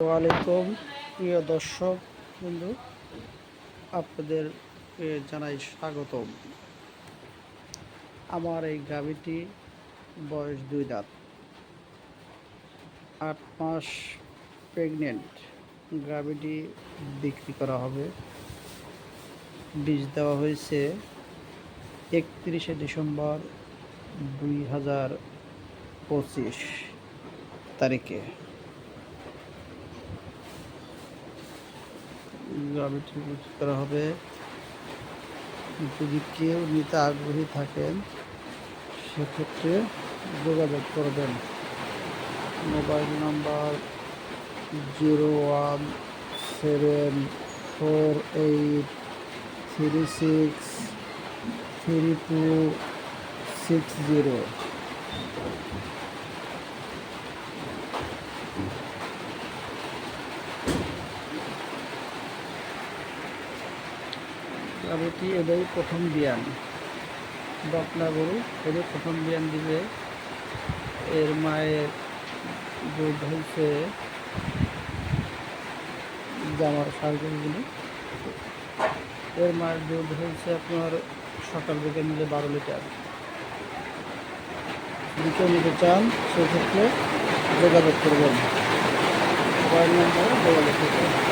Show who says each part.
Speaker 1: ওয়ালাইকুম প্রিয় দর্শক বন্ধু, আপনাদের জানাই স্বাগতম। আমার এই গাভীটি বয়স 2 দাঁত, 8 মাস প্রেগনেন্ট। গাভীটি বিক্রি করা হবে। বীজ দেওয়া হয়েছে 31শে ডিসেম্বর 2025 তারিখে। গাভীটি বিক্রি করা হবে। যদি কেউ নিতে আগ্রহী থাকেন সেক্ষেত্রে যোগাযোগ করবেন। Mobile number 01748363260। গাভীটি এটাই প্রথম বিয়ান, বকনা গরু এদের প্রথম বিয়ান দিবে। এর মায়ের দুধ হয়েছে জামার সারগুলো। এর মায়ের দুধ হয়েছে আপনার সকাল থেকে মিলে 12 লিটার। যদি কেউ নিতে চান সেক্ষেত্রে যোগাযোগ করবেন, মোবাইল নাম্বারে যোগাযোগ করবেন।